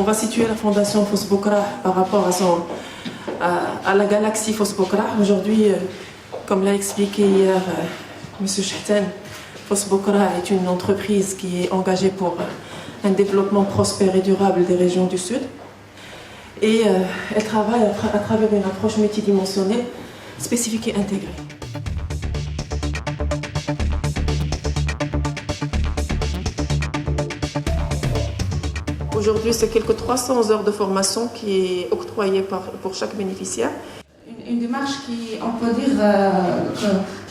on va situer la fondation Fos Bokra par rapport à la galaxie Fos Bokra. Aujourd'hui, comme l'a expliqué hier M. Chehten, Fos Bokra est une entreprise qui est engagée pour un développement prospère et durable des régions du Sud. Et elle travaille à travers une approche multidimensionnelle, spécifique et intégrée. Aujourd'hui, c'est quelques 300 heures de formation qui est octroyée pour chaque bénéficiaire. Une démarche qui, on peut dire,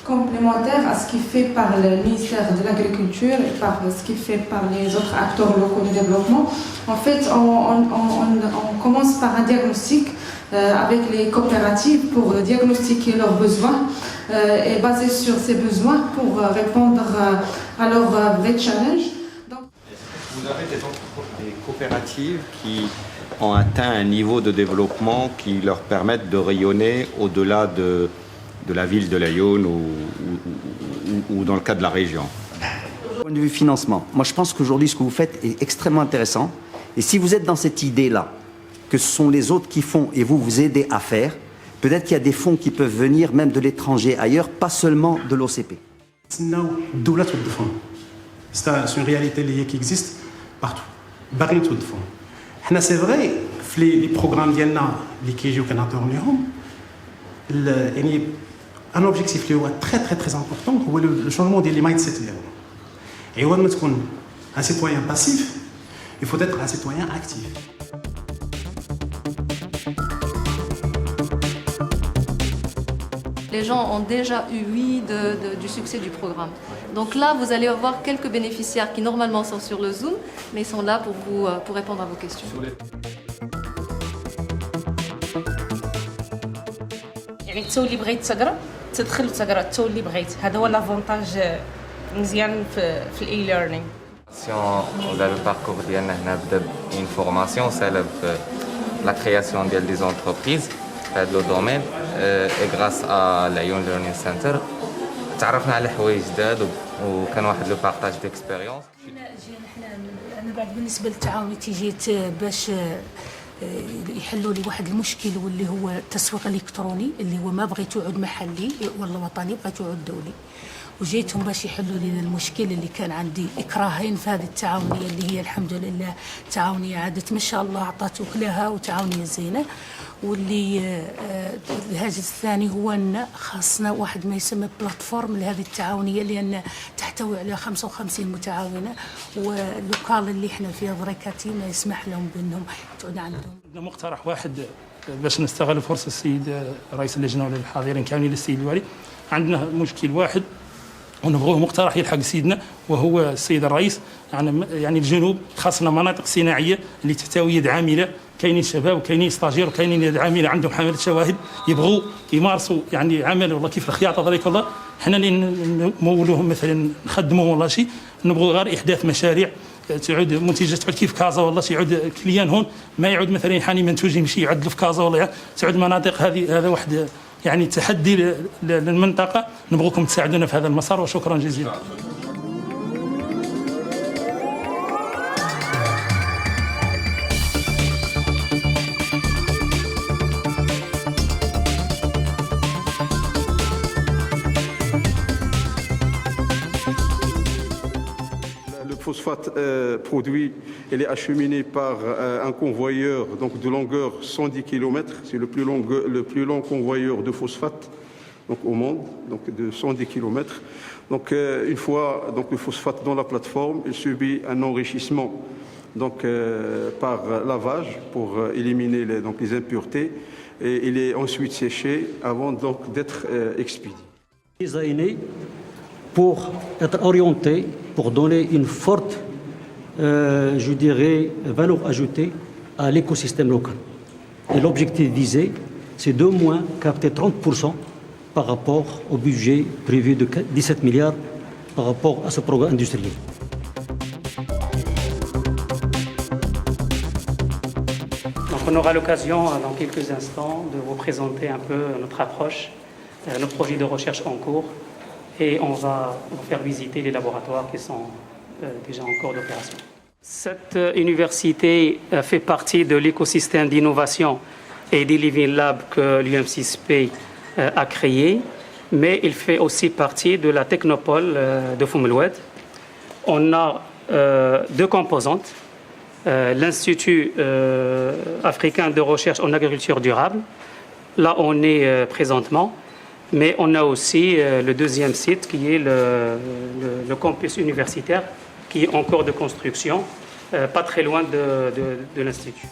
complémentaire à ce qui est fait par le ministère de l'Agriculture et par ce qui est fait par les autres acteurs locaux de développement. En fait, on commence par un diagnostic avec les coopératives pour diagnostiquer leurs besoins et basé sur ces besoins pour répondre à leurs vrais challenges. Vous avez des coopératives qui ont atteint un niveau de développement qui leur permettent de rayonner au-delà de la ville de Laayoune ou dans le cas de la région. Du point de vue financement, moi je pense qu'aujourd'hui ce que vous faites est extrêmement intéressant. Et si vous êtes dans cette idée-là, que ce sont les autres qui font et vous aidez à faire, peut-être qu'il y a des fonds qui peuvent venir même de l'étranger ailleurs, pas seulement de l'OCP. C'est une réalité liée qui existe partout. C'est vrai, les programmes qui un objectif très très très important, c'est le changement des mindset. Et on est un citoyen passif, il faut être un citoyen actif. Les gens ont déjà eu oui du succès du programme. Donc là, vous allez avoir quelques bénéficiaires qui normalement sont sur le Zoom, mais ils sont là pour répondre à vos questions. يعني تسوي اللي بغيت تقرا تدخل وتقرا تسوي اللي بغيت هذا هو لافونتاج مزيان في الاي ليرنينغ ولا لو باركور ديالنا هنا بدا اون فورماسيون سالا في لا كرياسيون ديال دي زونتربريز في هذا لو دومين اي غراس ا العيون ليرنينغ سنتر تعرفنا على حوايج جداد وكان واحد لو بارطاج ديكسبيريونس. انا بعد بالنسبه للتعاون جيت باش يحلوا لي واحد المشكل واللي هو التسويق الالكتروني اللي هو ما بغيت يعود محلي ولا وطني بغيت يعود دولي وجيتهم باش يحلوا لي المشكل اللي كان عندي اكراهين في هذه التعاونيه اللي هي الحمد لله تعاونيه عادت ما شاء الله عطات وكلها وتعاونيه زينه واللي الهاجس الثاني هو ان خاصنا واحد ما يسمى بلاتفورم لهذه التعاونيه لان تحتوي على 55 متعاونه واللوكال اللي احنا فيه بركاتي ما يسمح لهم بانهم تعود عندهم. مقترح واحد باش نستغل فرصه السيد رئيس اللجنه والحاضرين كاملين للسيد الوالي عندنا مشكل واحد ونبغوه مقترح يلحق سيدنا وهو السيد الرئيس يعني الجنوب خاصنا مناطق صناعيه اللي تحتوي يد عامله كاينين شباب وكاينين ستاجير وكاينين يد عامله عندهم حمله شواهد يبغوا يمارسوا يعني عمل والله كيف الخياطه ذلك والله حنا اللي نمولوهم مثلا نخدموهم والله شيء نبغوا غير احداث مشاريع تعود منتجه تعود كيف كازا والله شي يعود كليان هون ما يعود مثلا يحاني منتوج يمشي يعدل في كازا والله تعود مناطق هذا واحد يعني تحدي للمنطقه نبغوكم تساعدونا في هذا المسار وشكرا جزيلا. phosphate produit, elle est acheminée par un convoyeur donc de longueur 110 km. C'est le plus long convoyeur de phosphate donc, au monde, donc de 110 km. Donc une fois donc, le phosphate dans la plateforme, il subit un enrichissement donc, par lavage pour éliminer les impuretés. Et il est ensuite séché avant d'être expédié. Pour être orienté, pour donner une forte, je dirais, valeur ajoutée à l'écosystème local. Et l'objectif visé, c'est d'au moins capter 30% par rapport au budget prévu de 17 milliards par rapport à ce programme industriel. Donc on aura l'occasion dans quelques instants de vous présenter un peu notre approche, nos projets de recherche en cours. Et on va vous faire visiter les laboratoires qui sont déjà en cours d'opération. Cette université fait partie de l'écosystème d'innovation et des Living Lab que l'UM6P a créé, mais il fait aussi partie de la technopole de Foum El Oued. On a deux composantes. L'Institut africain de recherche en agriculture durable, là on est présentement, mais on a aussi le deuxième site qui est le campus universitaire qui est en cours de construction, pas très loin de l'Institut.